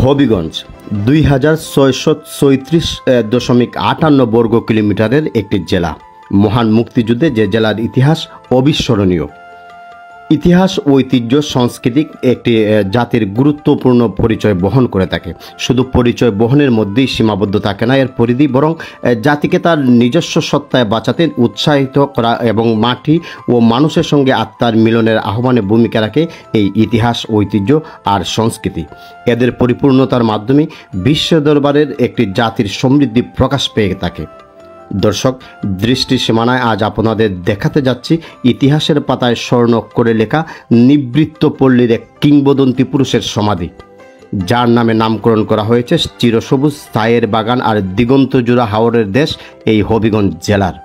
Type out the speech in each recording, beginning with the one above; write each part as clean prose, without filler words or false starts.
হবিগঞ্জ 2634.58 বর্গ কিলোমিটারের একটি জেলা। মহান মুক্তিযুদ্ধে যে জেলার ইতিহাস অবিস্মরণীয়। ইতিহাস, ঐতিহ্য, সাংস্কৃতিক একটি জাতির গুরুত্বপূর্ণ পরিচয় বহন করে থাকে। শুধু পরিচয় বহনের মধ্যেই সীমাবদ্ধ থাকে না এর পরিধি, বরং জাতিকে তার নিজস্ব সত্তায় বাঁচাতে উৎসাহিত করা এবং মাটি ও মানুষের সঙ্গে আত্মার মিলনের আহ্বানে ভূমিকা রাখে এই ইতিহাস, ঐতিহ্য আর সংস্কৃতি। এদের পরিপূর্ণতার মাধ্যমে বিশ্ব দরবারের একটি জাতির সমৃদ্ধি প্রকাশ পেয়ে থাকে। দর্শক, দৃষ্টি সীমানায় আজ আপনাদের দেখাতে যাচ্ছি ইতিহাসের পাতায় স্বর্ণ করে লেখা নিবৃত্ত পল্লীর এক কিংবদন্তি পুরুষের সমাধি, যার নামে নামকরণ করা হয়েছে চিরসবুজ ছায়ের বাগান আর দিগন্তজোড়া হাওরের দেশ এই হবিগঞ্জ জেলার।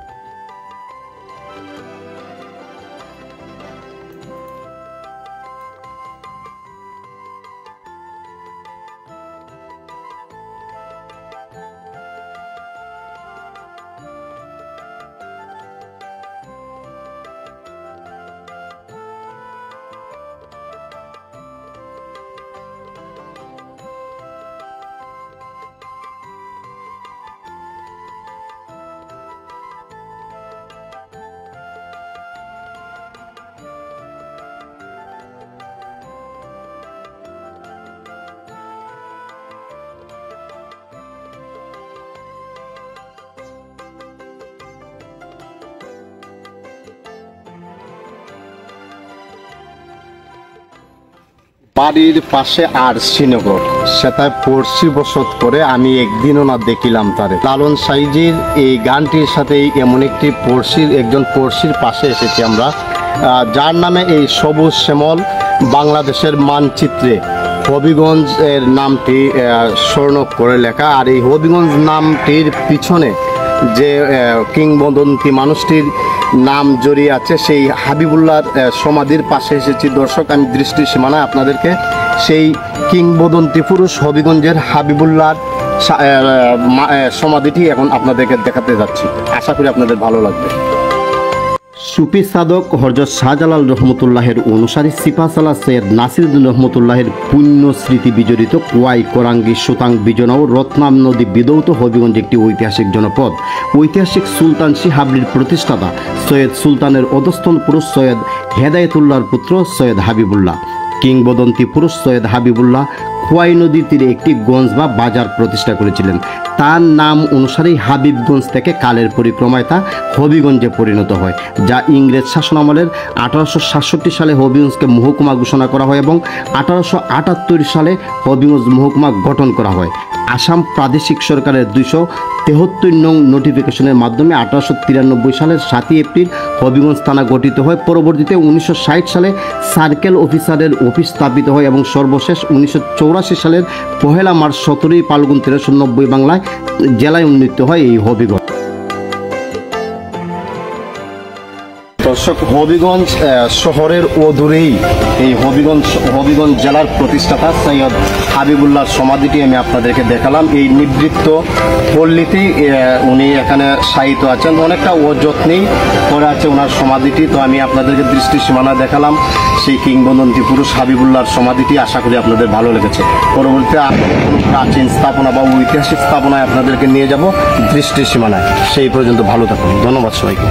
বাড়ির পাশে আর শ্রীনগর, সেটায় পড়শি বসত করে আমি একদিনও না দেখিলাম তারে। লালন সাইজির এই গানটির সাথে এমন একটি একজন পড়শির পাশে এসেছি আমরা, যার নামে এই সবুজ শ্যামল বাংলাদেশের মানচিত্রে হবিগঞ্জের নামটি স্বর্ণ করে লেখা। আর এই হবিগঞ্জ নামটির পিছনে যে কিংবদন্তি মানুষটির নাম জড়িয়ে আছে, সেই হাবিবুল্লাহর সমাধির পাশে এসেছি। দর্শক, আমি দৃষ্টি সীমানায় আপনাদেরকে সেই কিংবদন্তি পুরুষ হবিগঞ্জের হাবিবুল্লাহর সমাধিটি এখন আপনাদেরকে দেখাতে যাচ্ছি। আশা করি আপনাদের ভালো লাগবে। সুফি সাধক হযরত শাহজালাল রহমতুল্লাহের অনুসারী সিপাহসালার সৈয়দ নাসিরুদ্দিন রহমতুল্লাহের পুণ্য স্মৃতি বিজড়িত কোয়াই, কোরাঙ্গি, সুতাং, বিজনাও, রত্নাম নদী বিধৌত হবিগঞ্জ একটি ঐতিহাসিক জনপদ। ঐতিহাসিক সুলতান শিহাবলির প্রতিষ্ঠাতা সৈয়দ সুলতানের অধস্তন পুরুষ সৈয়দ হেদায়েতুল্লাহর পুত্র সৈয়দ হাবিবুল্লাহ। কিংবদন্তি পুরুষ সৈয়দ হাবিবুল্লাহ খোয়াই নদীর তীরে একটি গঞ্জ বা বাজার প্রতিষ্ঠা করেছিলেন। তার নাম অনুসারেই হাবিবগঞ্জ থেকে কালের পরিক্রমায় তা হবিগঞ্জে পরিণত হয়, যা ইংরেজ শাসনামলের 1867 সালে হবিগঞ্জকে মহকুমা ঘোষণা করা হয় এবং 1878 সালে হবিগঞ্জ মহকুমা গঠন করা হয়। আসাম প্রাদেশিক সরকারের 273 নং নোটিফিকেশনের মাধ্যমে 1893 সালের 7 এপ্রিল হবিগঞ্জ থানা গঠিত হয়। পরবর্তীতে 1960 সালে সার্কেল অফিসারের অফিস স্থাপিত হয় এবং সর্বশেষ 1984 সালের 1 মার্চ 17 ফাল্গুন 1390 বাংলায় জেলায় উন্নীত হয় এই হবিগঞ্জ। দর্শক, হবিগঞ্জ শহরের অদূরেই এই হবিগঞ্জ জেলার প্রতিষ্ঠাতা সৈয়দ হাবিবুল্লাহর সমাধিটি আমি আপনাদেরকে দেখালাম। এই নিবৃত্ত পল্লীতেই উনি এখানে শায়িত আছেন, অনেকটা অযত্নেই করে আছে ওনার সমাধিটি। তো আমি আপনাদেরকে দৃষ্টি সীমানা দেখালাম সেই কিংবদন্তি পুরুষ হাবিবুল্লাহর সমাধিটি। আশা করি আপনাদের ভালো লেগেছে। পরবর্তীতে প্রাচীন স্থাপনা বা ঐতিহাসিক স্থাপনায় আপনাদেরকে নিয়ে যাব দৃষ্টি সীমানায়। সেই পর্যন্ত ভালো থাকুন। ধন্যবাদ সবাইকে।